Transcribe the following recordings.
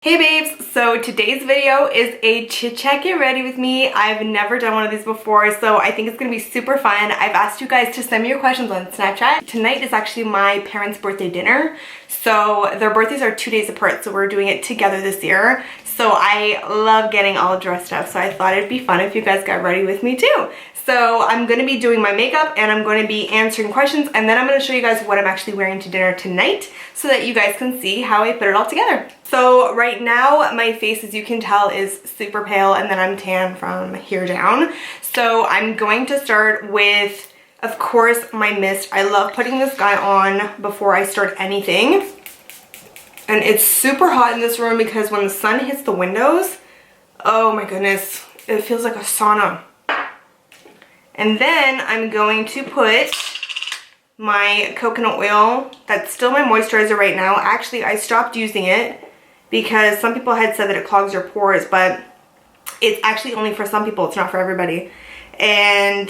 Hey babes, so today's video is a chit chat get ready with me. I've never done one of these before, so I think it's gonna be super fun. I've asked you guys to send me your questions on Snapchat. Tonight is actually my parents' birthday dinner. So their birthdays are 2 days apart, so we're doing it together this year. So I love getting all dressed up, so I thought it'd be fun if you guys got ready with me too. So I'm gonna be doing my makeup and I'm gonna be answering questions, and then I'm gonna show you guys what I'm actually wearing to dinner tonight so that you guys can see how I put it all together. So right now my face, as you can tell, is super pale, and then I'm tan from here down. So I'm going to start with, of course, my mist. I love putting this guy on before I start anything. And it's super hot in this room because when the sun hits the windows, oh my goodness, it feels like a sauna. And then I'm going to put my coconut oil. That's still my moisturizer right now. Actually, I stopped using it because some people had said that it clogs your pores, but it's actually only for some people. It's not for everybody. And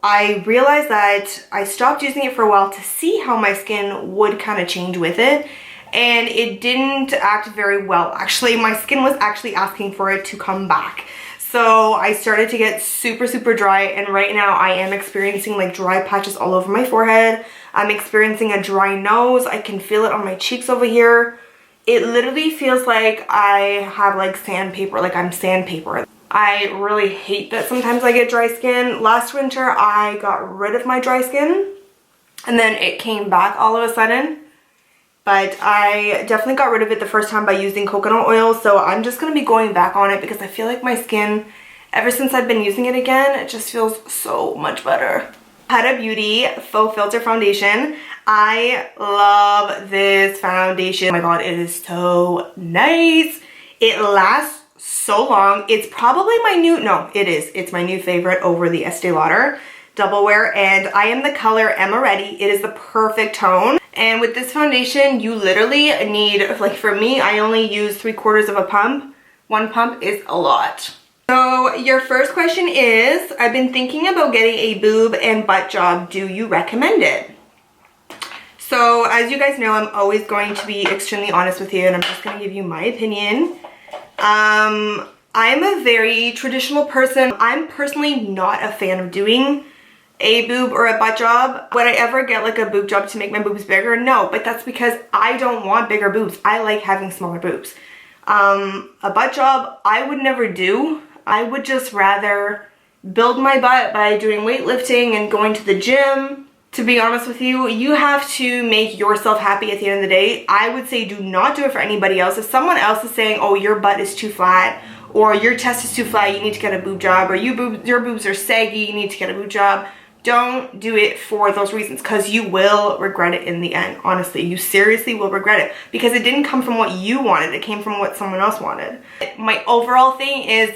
I realized that I stopped using it for a while to see how my skin would kind of change with it. And it didn't act very well. Actually, my skin was actually asking for it to come back. So I started to get super dry, and right now I am experiencing like dry patches all over my forehead. I'm experiencing a dry nose. I can feel it on my cheeks over here. It literally feels like I have like sandpaper, like I'm sandpaper. I really hate that sometimes I get dry skin. Last winter I got rid of my dry skin and then it came back all of a sudden. But I definitely got rid of it the first time by using coconut oil, so I'm just going to be going back on it because I feel like my skin, ever since I've been using it again, it just feels so much better. Huda Beauty Faux Filter Foundation. I love this foundation. Oh my god, it is so nice. It lasts so long. It's probably my new, no, it is. It's my new favorite over the Estee Lauder Double Wear, and I am the color Amaretti. It is the perfect tone. And with this foundation, you literally need, like for me, I only use 3/4 of a pump. One pump is a lot. So your first question is, I've been thinking about getting a boob and butt job. Do you recommend it? So as you guys know, I'm always going to be extremely honest with you, and I'm just going to give you my opinion. I'm a very traditional person. I'm personally not a fan of doing a boob or a butt job. Would I ever get like a boob job to make my boobs bigger? No, but that's because I don't want bigger boobs. I like having smaller boobs. A butt job I would never do. I would just rather build my butt by doing weightlifting and going to the gym. To be honest with you, you have to make yourself happy at the end of the day. I would say do not do it for anybody else. If someone else is saying, oh, your butt is too flat, or your chest is too flat, you need to get a boob job, or your boobs are saggy, you need to get a boob job, don't do it for those reasons, because you will regret it in the end. Honestly, you seriously will regret it because it didn't come from what you wanted. It came from what someone else wanted. My overall thing is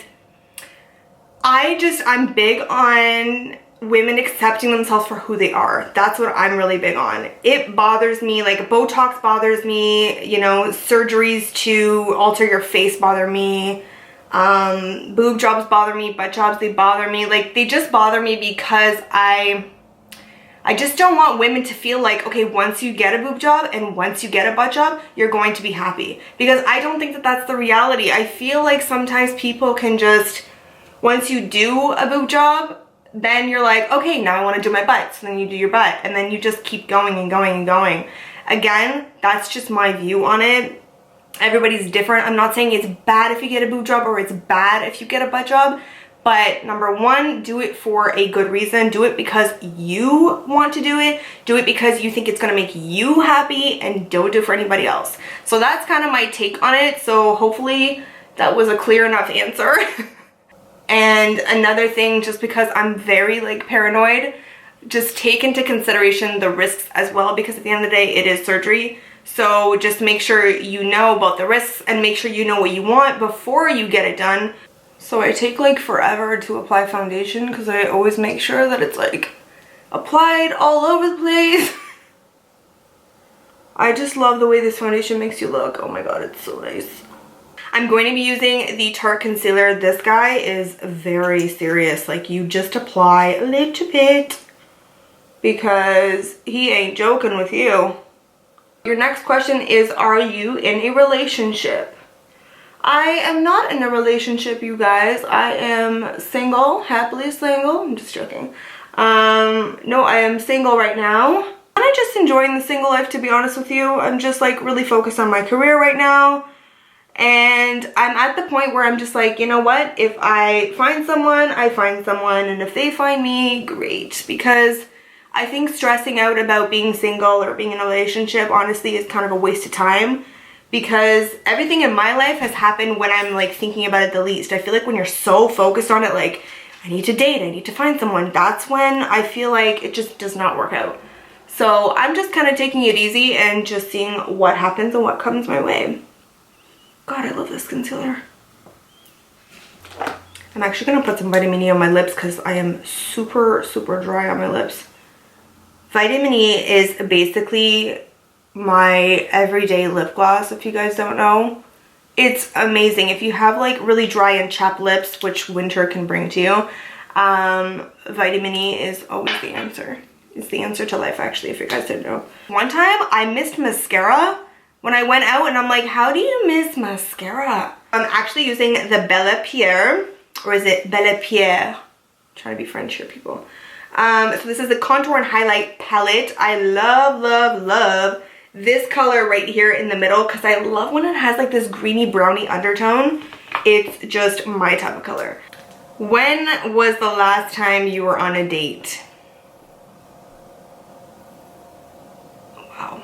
I'm big on women accepting themselves for who they are. That's what I'm really big on. It bothers me, like Botox bothers me, you know, surgeries to alter your face bother me. Boob jobs bother me, butt jobs, they bother me. Like, they just bother me because I just don't want women to feel like, okay, once you get a boob job and once you get a butt job, you're going to be happy. Because I don't think that that's the reality. I feel like sometimes people can just, once you do a boob job, then you're like, okay, now I want to do my butt. So then you do your butt, and then you just keep going and going and going. Again, that's just my view on it. Everybody's different. I'm not saying it's bad if you get a boob job or it's bad if you get a butt job, but number one, do it for a good reason. Do it because you want to do it. Do it because you think it's going to make you happy, and don't do it for anybody else. So that's kind of my take on it. So hopefully that was a clear enough answer. And another thing, just because I'm very like paranoid, just take into consideration the risks as well, because at the end of the day, it is surgery. So just make sure you know about the risks and make sure you know what you want before you get it done. So I take like forever to apply foundation because I always make sure that it's like applied all over the place. I just love the way this foundation makes you look. Oh my god, it's so nice. I'm going to be using the Tarte concealer. This guy is very serious. Like, you just apply a little bit because he ain't joking with you. Your next question is, are you in a relationship? I am not in a relationship, you guys. I am single, happily single. I'm just joking. No, I am single right now. I'm just enjoying the single life, to be honest with you. I'm just like really focused on my career right now. And I'm at the point where I'm just like, you know what? If I find someone, I find someone. And if they find me, great. Because I think stressing out about being single or being in a relationship, honestly, is kind of a waste of time. Because everything in my life has happened when I'm like thinking about it the least. I feel like when you're so focused on it, like, I need to date, I need to find someone, that's when I feel like it just does not work out. So I'm just kind of taking it easy and just seeing what happens and what comes my way. God, I love this concealer. I'm actually going to put some vitamin E on my lips because I am super, super dry on my lips. Vitamin E is basically my everyday lip gloss, if you guys don't know. It's amazing. If you have like really dry and chapped lips, which winter can bring to you, vitamin E is always the answer. It's the answer to life, actually, if you guys didn't know. One time I missed mascara when I went out, and I'm like, how do you miss mascara? I'm actually using the Bella Pierre, or is it Bella Pierre? I'm trying to be French here, people. So this is the contour and highlight palette. I love, love, love this color right here in the middle because I love when it has like this greeny browny undertone. It's just my type of color. When was the last time you were on a date? Wow.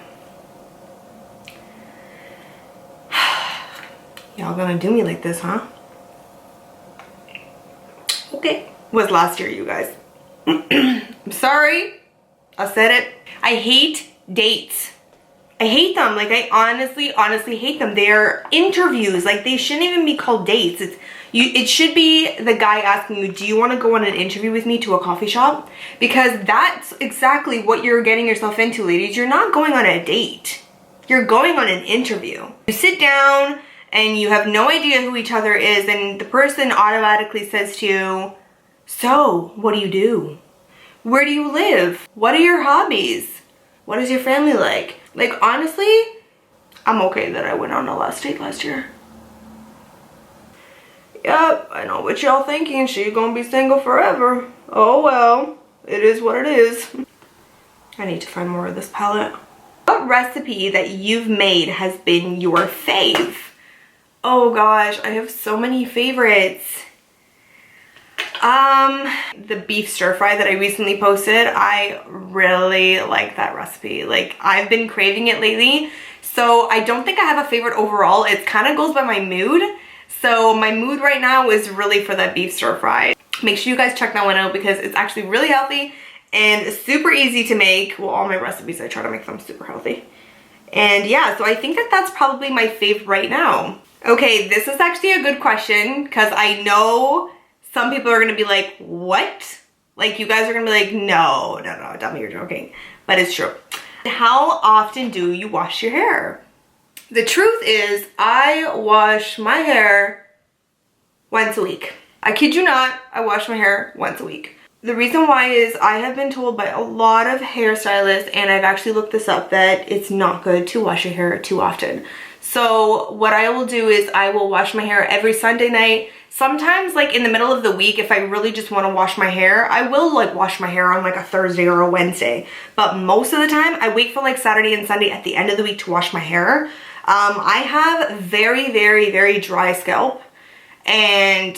Y'all gonna do me like this, huh? Okay. Was last year, you guys. I'm sorry. I said it. I hate dates. I hate them. Like, I honestly hate them. They're interviews. Like, they shouldn't even be called dates. It should be the guy asking you, do you want to go on an interview with me to a coffee shop? Because that's exactly what you're getting yourself into, ladies. You're not going on a date. You're going on an interview. You sit down and you have no idea who each other is, and the person automatically says to you, so, what do you do? Where do you live? What are your hobbies? What is your family like? Like, honestly, I'm okay that I went on a last date last year. Yep, I know what y'all thinking. She gonna be single forever. Oh well, it is what it is. I need to find more of this palette. What recipe that you've made has been your fave? Oh gosh, I have so many favorites. The beef stir fry that I recently posted, I really like that recipe. Like, I've been craving it lately, so I don't think I have a favorite overall. It kind of goes by my mood. So my mood right now is really for that beef stir fry. Make sure you guys check that one out because it's actually really healthy and super easy to make. Well, all my recipes, I try to make them super healthy. And yeah, so I think that that's probably my fave right now. Okay, this is actually a good question because I know some people are gonna be like, what? Like, you guys are gonna be like, no, tell me you're joking. But it's true. How often do you wash your hair? The truth is, I wash my hair once a week. I kid you not, I wash my hair once a week. The reason why is I have been told by a lot of hairstylists, and I've actually looked this up, that it's not good to wash your hair too often. So what I will do is I will wash my hair every Sunday night. Sometimes, like, in the middle of the week, if I really just want to wash my hair, I will like wash my hair on like a Thursday or a Wednesday. But most of the time, I wait for like Saturday and Sunday at the end of the week to wash my hair. I have very, very, very dry scalp, and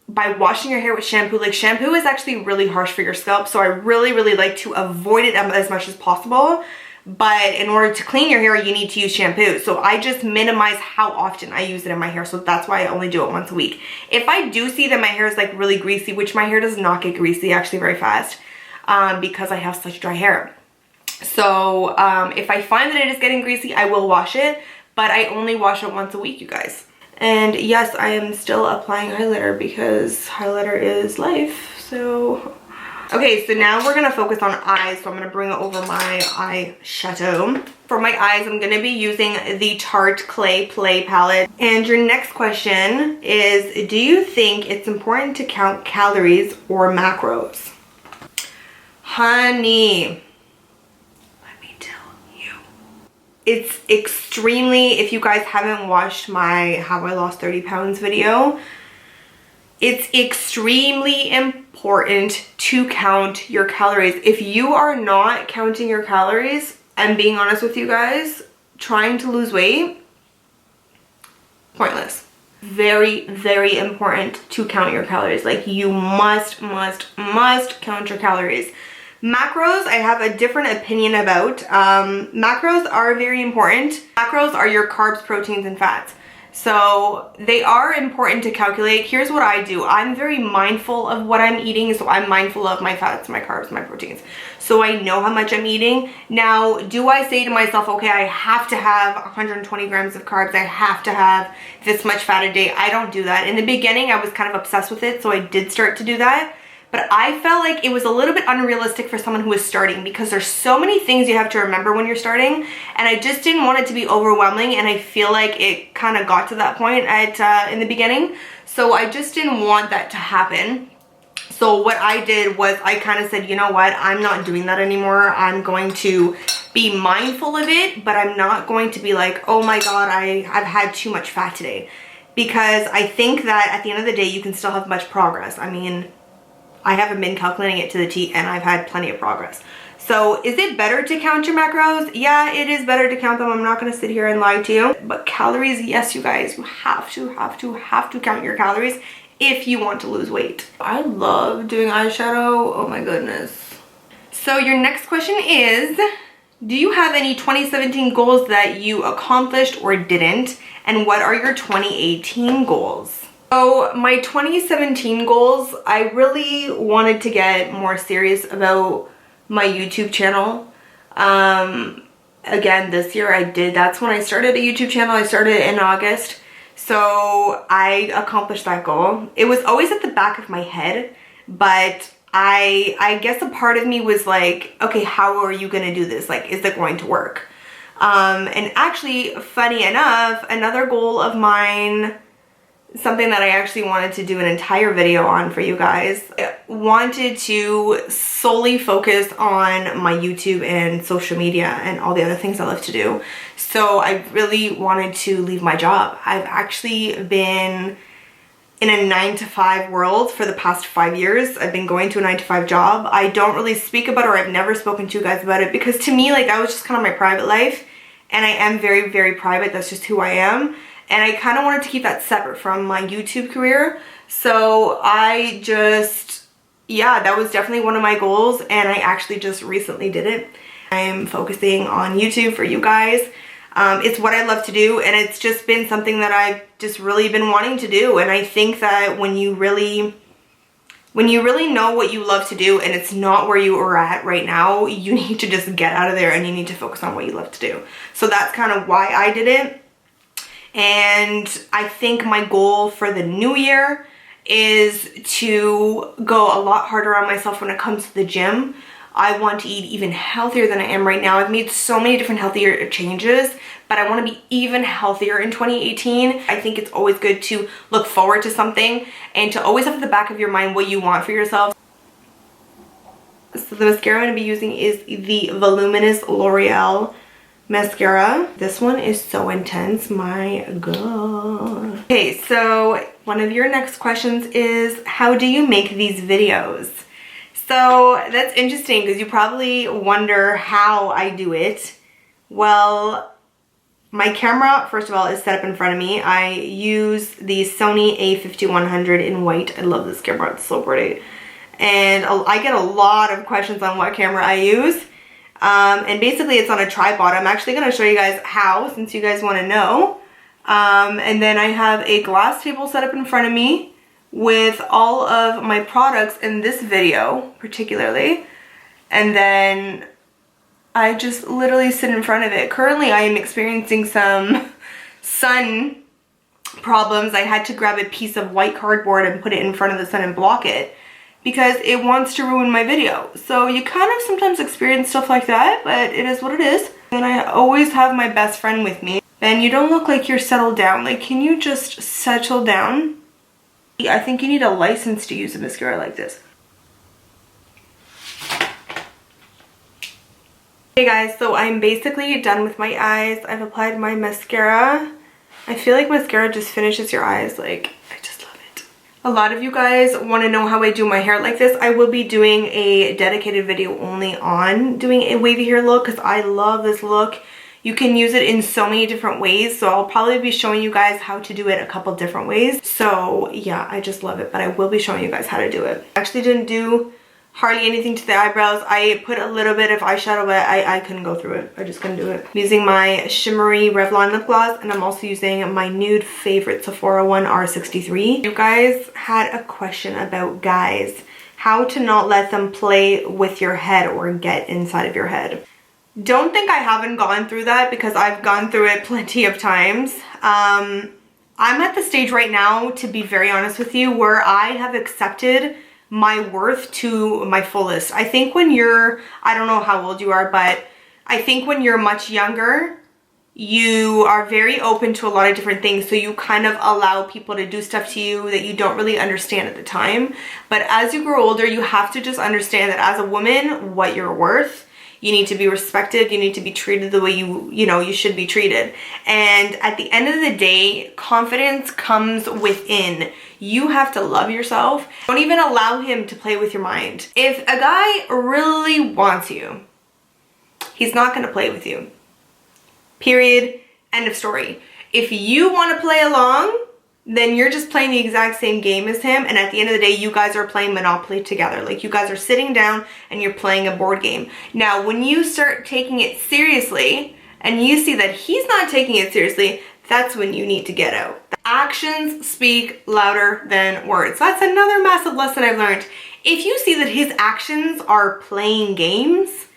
by washing your hair with shampoo, like, shampoo is actually really harsh for your scalp, so I really, really like to avoid it as much as possible. But in order to clean your hair, you need to use shampoo. So I just minimize how often I use it in my hair. So that's why I only do it once a week. If I do see that my hair is like really greasy, which my hair does not get greasy actually very fast, because I have such dry hair. So if I find that it is getting greasy, I will wash it, but I only wash it once a week, you guys. And yes, I am still applying highlighter because highlighter is life. So okay, so now we're gonna focus on eyes. So I'm gonna bring over my eyeshadow. For my eyes, I'm gonna be using the Tarte Clay Play palette. And your next question is, do you think it's important to count calories or macros? Honey, let me tell you, It's extremely, if you guys haven't watched my How I Lost 30 Pounds video, it's extremely important to count your calories. If you are not counting your calories, I'm being honest with you guys, trying to lose weight, pointless. Very, very important to count your calories. Like, you must count your calories. Macros, I have a different opinion about. Macros are very important. Macros are your carbs, proteins, and fats. So they are important to calculate. Here's what I do. I'm very mindful of what I'm eating, so I'm mindful of my fats, my carbs, my proteins. So I know how much I'm eating. Now, do I say to myself, okay, I have to have 120 grams of carbs, I have to have this much fat a day? I don't do that. In the beginning, I was kind of obsessed with it, so I did start to do that. But I felt like it was a little bit unrealistic for someone who was starting, because there's so many things you have to remember when you're starting, and I just didn't want it to be overwhelming, and I feel like it kind of got to that point in the beginning. So I just didn't want that to happen. So what I did was I kind of said, you know what, I'm not doing that anymore. I'm going to be mindful of it, but I'm not going to be like, oh my God, I've had too much fat today. Because I think that at the end of the day, you can still have much progress. I mean, I haven't been calculating it to the T, and I've had plenty of progress. So is it better to count your macros? Yeah, it is better to count them. I'm not gonna sit here and lie to you. But calories, yes, you guys, you have to count your calories if you want to lose weight. I love doing eyeshadow, oh my goodness. So your next question is, do you have any 2017 goals that you accomplished or didn't? And what are your 2018 goals? So my 2017 goals, I really wanted to get more serious about my YouTube channel. Again, this year I did. That's when I started a YouTube channel. I started in August. So I accomplished that goal. It was always at the back of my head, but I guess a part of me was like, okay, how are you gonna do this? Like, is it going to work? And actually, funny enough, another goal of mine, something that I actually wanted to do an entire video on for you guys. I wanted to solely focus on my YouTube and social media and all the other things I love to do. So I really wanted to leave my job. I've actually been in a 9-to-5 world for the past 5 years. I've been going to a 9-to-5 job. I don't really speak about it, or I've never spoken to you guys about it, because to me, like, that was just kind of my private life, and I am very, very private. That's just who I am. And I kind of wanted to keep that separate from my YouTube career. So I just, yeah, that was definitely one of my goals, and I actually just recently did it. I'm focusing on YouTube for you guys. It's what I love to do, and it's just been something that I've just really been wanting to do. And I think that when you really know what you love to do and it's not where you are at right now, you need to just get out of there and you need to focus on what you love to do. So that's kind of why I did it. And I think my goal for the new year is to go a lot harder on myself when it comes to the gym. I want to eat even healthier than I am right now. I've made so many different healthier changes, but I want to be even healthier in 2018. I think it's always good to look forward to something and to always have in the back of your mind what you want for yourself. So the mascara I'm going to be using is the Voluminous L'Oreal mascara. This one is so intense, my god. Okay, so one of your next questions is, how do you make these videos? So that's interesting, because you probably wonder how I do it. Well, my camera, first of all, is set up in front of me. I use the Sony a5100 in white. I love this camera, it's so pretty. And I get a lot of questions on what camera I use. And basically it's on a tripod. I'm actually going to show you guys how, since you guys want to know. And then I have a glass table set up in front of me with all of my products in this video particularly. And then I just literally sit in front of it. Currently I am experiencing some sun problems. I had to grab a piece of white cardboard and put it in front of the sun and block it, because it wants to ruin my video. So you kind of sometimes experience stuff like that, but it is what it is. And I always have my best friend with me. Ben, you don't look like you're settled down. Like, can you just settle down? I think you need a license to use a mascara like this. Hey guys, so I'm basically done with my eyes. I've applied my mascara. I feel like mascara just finishes your eyes. Like, I just love it. A lot of you guys want to know how I do my hair like this. I will be doing a dedicated video only on doing a wavy hair look because I love this look. You can use it in so many different ways, so I'll probably be showing you guys how to do it a couple different ways. So yeah, I just love it, but I will be showing you guys how to do it. I actually didn't do hardly anything to the eyebrows. I put a little bit of eyeshadow, but I couldn't go through it. I just couldn't do it. I'm using my shimmery Revlon lip gloss, and I'm also using my nude favorite Sephora one, R63. You guys had a question about guys, how to not let them play with your head or get inside of your head. Don't think I haven't gone through that, because I've gone through it plenty of times. I'm at the stage right now, to be very honest with you, where I have accepted my worth to my fullest. I think when you're, I don't know how old you are, but I think when you're much younger, you are very open to a lot of different things, so you kind of allow people to do stuff to you that you don't really understand at the time. But as you grow older, you have to just understand that as a woman, what you're worth. You need to be respected. You need to be treated the way you should be treated. And at the end of the day, confidence comes within. You have to love yourself. Don't even allow him to play with your mind. If a guy really wants you, he's not going to play with you. Period. End of story. If you want to play along, then you're just playing the exact same game as him, and at the end of the day, you guys are playing Monopoly together. Like, you guys are sitting down and you're playing a board game. Now, when you start taking it seriously and you see that he's not taking it seriously, that's when you need to get out. Actions speak louder than words. That's another massive lesson I've learned. If you see that his actions are playing games,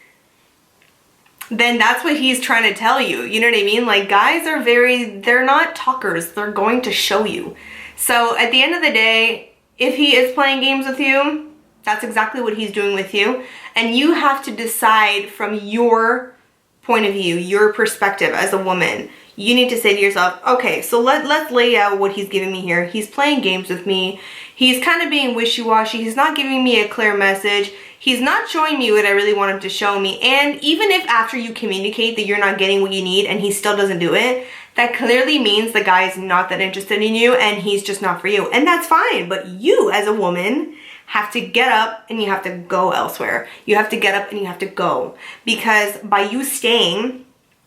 then that's what he's trying to tell you. You know what I mean? Like, guys are they're not talkers. They're going to show you. So at the end of the day, if he is playing games with you, that's exactly what he's doing with you. And you have to decide from your point of view, your perspective as a woman. You need to say to yourself, okay, so let's lay out what he's giving me here. He's playing games with me. He's kind of being wishy-washy. He's not giving me a clear message. He's not showing me what I really want him to show me. And even if after you communicate that you're not getting what you need and he still doesn't do it, that clearly means the guy is not that interested in you and he's just not for you. And that's fine. But you as a woman have to get up and you have to go elsewhere. You have to get up and you have to go. Because by you staying,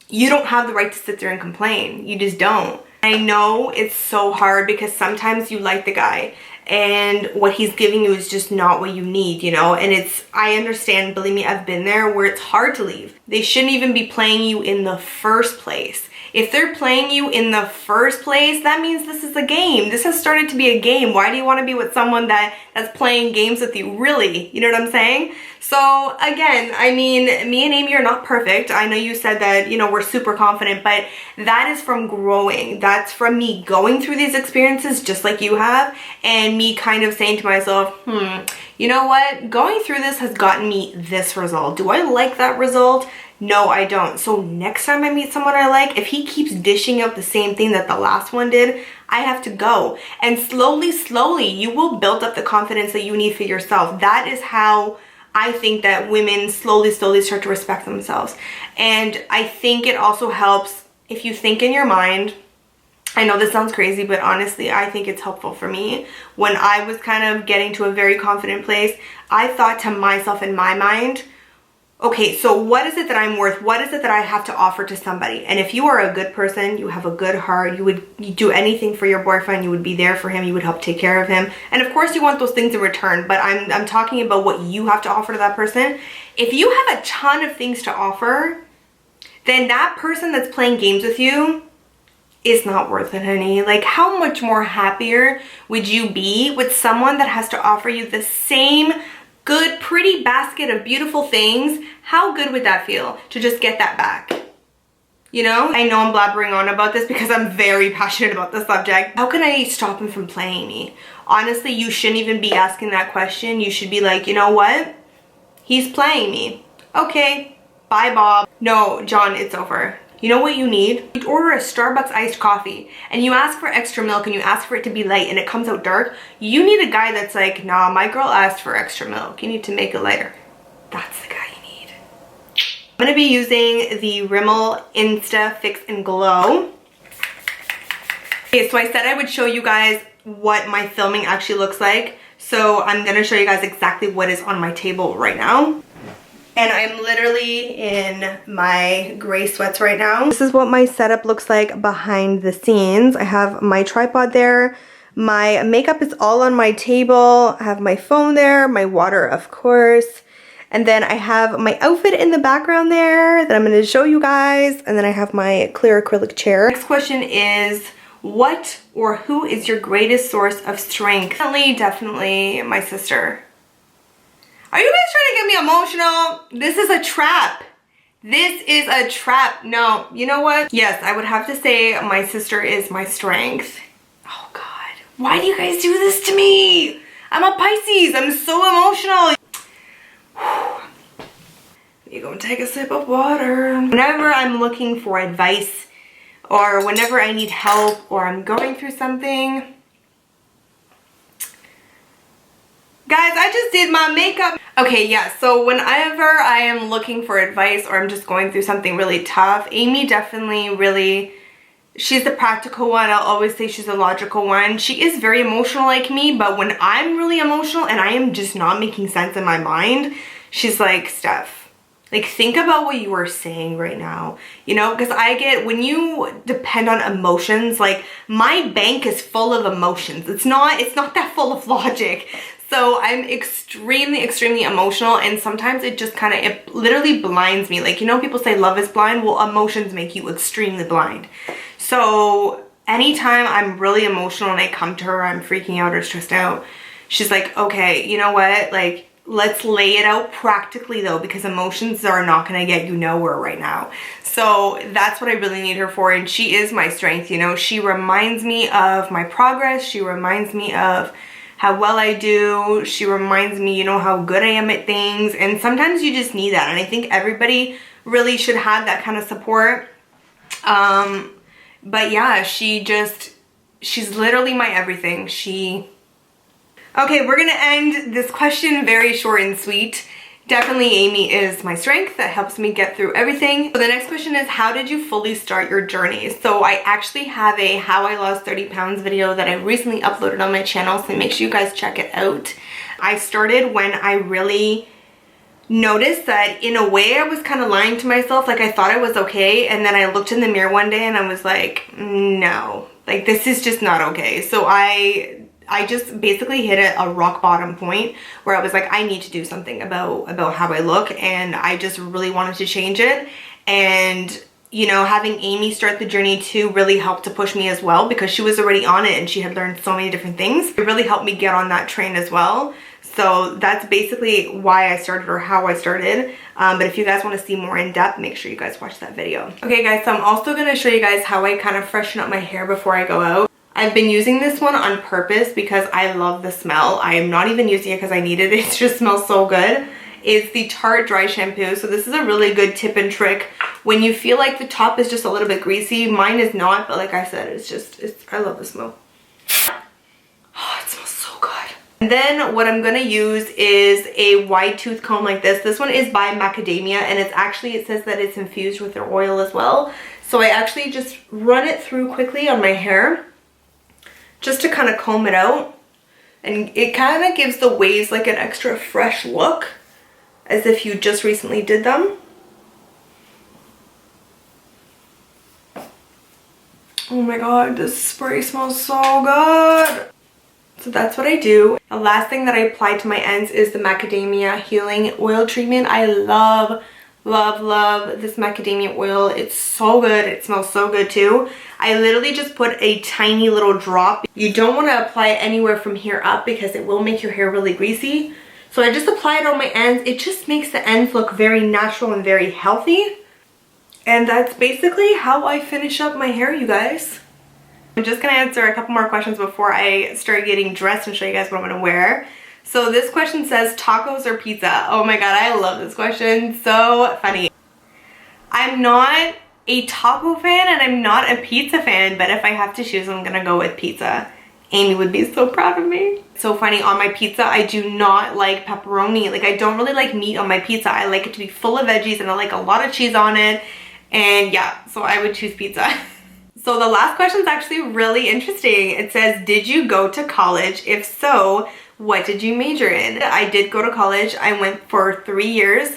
you don't have the right to sit there and complain. You just don't. I know it's so hard because sometimes you like the guy and what he's giving you is just not what you need, you know? And I understand, believe me, I've been there where it's hard to leave. They shouldn't even be playing you in the first place. If they're playing you in the first place, that means this is a game. This has started to be a game. Why do you want to be with someone that's playing games with you? Really? You know what I'm saying? So again, I mean, me and Amy are not perfect. I know you said that, you know, we're super confident, but that is from growing. That's from me going through these experiences just like you have, and me kind of saying to myself, you know what? Going through this has gotten me this result. Do I like that result? No, I don't. So next time I meet someone I like, if he keeps dishing out the same thing that the last one did, I have to go. And slowly, you will build up the confidence that you need for yourself. That is how I think that women slowly start to respect themselves. And I think it also helps if you think in your mind. I know this sounds crazy, but honestly, I think it's helpful for me. When I was kind of getting to a very confident place, I thought to myself in my mind, okay, so what is it that I'm worth? What is it that I have to offer to somebody? And if you are a good person, you have a good heart, you do anything for your boyfriend, you would be there for him, you would help take care of him. And of course you want those things in return, but I'm talking about what you have to offer to that person. If you have a ton of things to offer, then that person that's playing games with you is not worth it, honey. Like, how much more happier would you be with someone that has to offer you the same good, pretty basket of beautiful things? How good would that feel to just get that back? You know? I know I'm blabbering on about this because I'm very passionate about the subject. How can I stop him from playing me? Honestly, you shouldn't even be asking that question. You should be like, you know what? He's playing me. Okay, bye, Bob. No, John, it's over. You know what you need? You order a Starbucks iced coffee and you ask for extra milk and you ask for it to be light and it comes out dark. You need a guy that's like, nah, my girl asked for extra milk. You need to make it lighter. That's the guy you need. I'm gonna be using the Rimmel Insta Fix and Glow. Okay, so I said I would show you guys what my filming actually looks like. So I'm gonna show you guys exactly what is on my table right now. And I'm literally in my gray sweats right now. This is what my setup looks like behind the scenes. I have my tripod there. My makeup is all on my table. I have my phone there, my water, of course. And then I have my outfit in the background there that I'm gonna show you guys. And then I have my clear acrylic chair. Next question is, what or who is your greatest source of strength? Definitely my sister. Are you guys trying to get me emotional? This is a trap. This is a trap. No, you know what? Yes, I would have to say my sister is my strength. Oh God, why do you guys do this to me? I'm a Pisces, I'm so emotional. You gonna take a sip of water. Whenever I'm looking for advice or whenever I need help or I'm going through something. Guys, I just did my makeup. Okay, yeah, so whenever I am looking for advice or I'm just going through something really tough, Amy definitely really, she's the practical one. I'll always say she's the logical one. She is very emotional like me, but when I'm really emotional and I am just not making sense in my mind, she's like, Steph, like, think about what you are saying right now, you know, because I get, when you depend on emotions, like, my bank is full of emotions. It's not that full of logic. So I'm extremely, extremely emotional, and sometimes it just kind of, it literally blinds me. Like, you know, people say love is blind. Well, emotions make you extremely blind. So anytime I'm really emotional and I come to her, I'm freaking out or stressed out, she's like, okay, you know what? Like, let's lay it out practically though, because emotions are not gonna get you nowhere right now. So that's what I really need her for, and she is my strength, you know? She reminds me of my progress. She reminds me of how well I do. She reminds me, you know, how good I am at things. And sometimes you just need that. And I think everybody really should have that kind of support. But yeah, she's literally my everything. Okay, we're gonna end this question very short and sweet. Definitely Amy is my strength that helps me get through everything. So the next question is, how did you fully start your journey? So I actually have a how I lost 30 pounds video that I recently uploaded on my channel, so make sure you guys check it out. I started when I really noticed that in a way I was kind of lying to myself. Like, I thought I was okay, and then I looked in the mirror one day and I was like, no, like, this is just not okay. So I just basically hit a rock bottom point where I was like, I need to do something about how I look, and I just really wanted to change it. And, you know, having Amy start the journey too really helped to push me as well, because she was already on it and she had learned so many different things. It really helped me get on that train as well. So that's basically why I started, or how I started. But if you guys want to see more in depth, make sure you guys watch that video. Okay guys, so I'm also going to show you guys how I kind of freshen up my hair before I go out. I've been using this one on purpose because I love the smell. I am not even using it because I need it. It just smells so good. It's the Tarte Dry Shampoo. So this is a really good tip and trick when you feel like the top is just a little bit greasy. Mine is not, but like I said, I love the smell. Oh, it smells so good. And then what I'm gonna use is a wide tooth comb like this. This one is by Macadamia, and it says that it's infused with their oil as well. So I actually just run it through quickly on my hair, just to kind of comb it out, and it kind of gives the waves like an extra fresh look, as if you just recently did them. Oh my god, this spray smells so good. So that's what I do. The last thing that I apply to my ends is the Macadamia Healing Oil Treatment. I love this macadamia oil. It's so good. It smells so good too. I literally just put a tiny little drop. You don't want to apply it anywhere from here up because it will make your hair really greasy. So I just apply it on my ends. It just makes the ends look very natural and very healthy. And that's basically how I finish up my hair, you guys. I'm just gonna answer a couple more questions before I start getting dressed and show you guys what I'm gonna wear. So this question says, tacos or pizza? Oh my god, I love this question. So funny. I'm not a taco fan and I'm not a pizza fan, but if I have to choose, I'm gonna go with pizza. Amy would be so proud of me. So funny, on my pizza, I do not like pepperoni. Like, I don't really like meat on my pizza. I like it to be full of veggies and I like a lot of cheese on it. And yeah, so I would choose pizza. So the last question is actually really interesting. It says, did you go to college? If so, what did you major in? I did go to college. I went for 3 years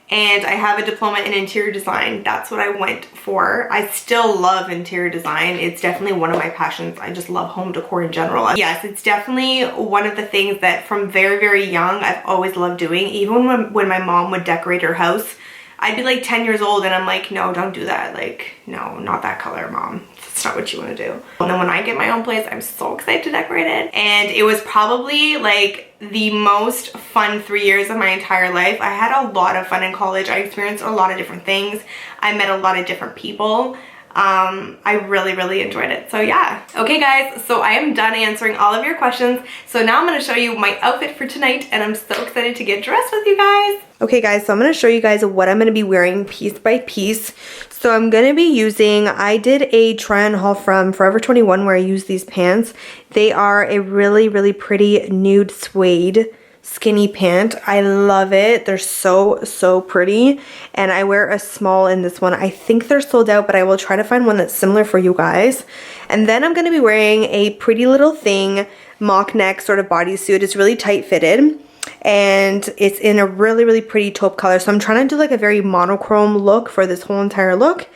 and I have a diploma in interior design. That's what I went for. I still love interior design. It's definitely one of my passions. I just love home decor in general. Yes, it's definitely one of the things that from very, very young, I've always loved doing. Even when my mom would decorate her house, I'd be like 10 years old and I'm like, no, don't do that. Like, no, not that color, mom. It's not what you want to do. And then when I get my own place, I'm so excited to decorate it. And it was probably like the most fun 3 years of my entire life. I had a lot of fun in college. I experienced a lot of different things. I met a lot of different people. I really, really enjoyed it. So yeah. Okay guys, so I am done answering all of your questions. So now I'm going to show you my outfit for tonight and I'm so excited to get dressed with you guys. Okay guys, so I'm going to show you guys what I'm going to be wearing piece by piece. So I'm going to be using, I did a try on haul from Forever 21 where I use these pants. They are a really, really pretty nude suede skinny pant. I love it. They're so pretty and I wear a small in this one. I think they're sold out, but I will try to find one that's similar for you guys. And then I'm going to be wearing a Pretty Little Thing mock neck sort of bodysuit. It's really tight fitted and it's in a really, really pretty taupe color. So I'm trying to do like a very monochrome look for this whole entire look.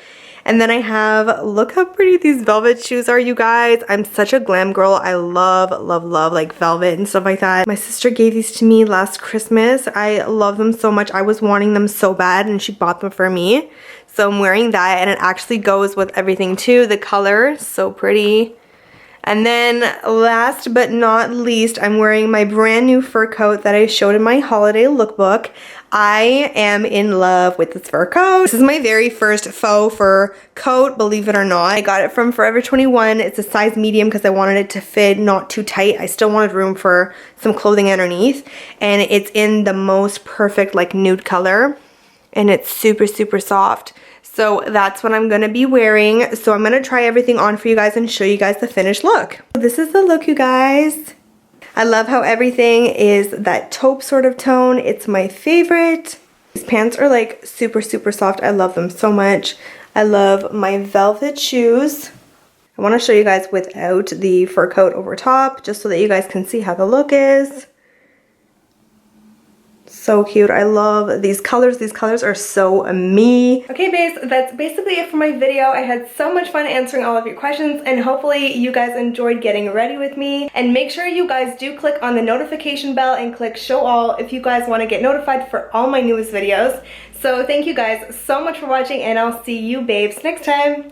And then I have, look how pretty these velvet shoes are, you guys. I'm such a glam girl. I love like velvet and stuff like that. My sister gave these to me last Christmas. I love them so much. I was wanting them so bad and she bought them for me. So I'm wearing that and it actually goes with everything too. The color, so pretty. And then last but not least, I'm wearing my brand new fur coat that I showed in my holiday lookbook. I am in love with this fur coat. This is my very first faux fur coat, believe it or not. I got it from Forever 21. It's a size medium because I wanted it to fit not too tight. I still wanted room for some clothing underneath. And it's in the most perfect like nude color. And it's super soft. So that's what I'm gonna be wearing. So I'm gonna try everything on for you guys and show you guys the finished look. This is the look, you guys. I love how everything is that taupe sort of tone. It's my favorite. These pants are like super soft. I love them so much. I love my velvet shoes. I wanna show you guys without the fur coat over top, just so that you guys can see how the look is. So cute. I love these colors. These colors are so me. Okay, babes, that's basically it for my video. I had so much fun answering all of your questions and hopefully you guys enjoyed getting ready with me. And make sure you guys do click on the notification bell and click show all if you guys want to get notified for all my newest videos. So thank you guys so much for watching and I'll see you babes next time.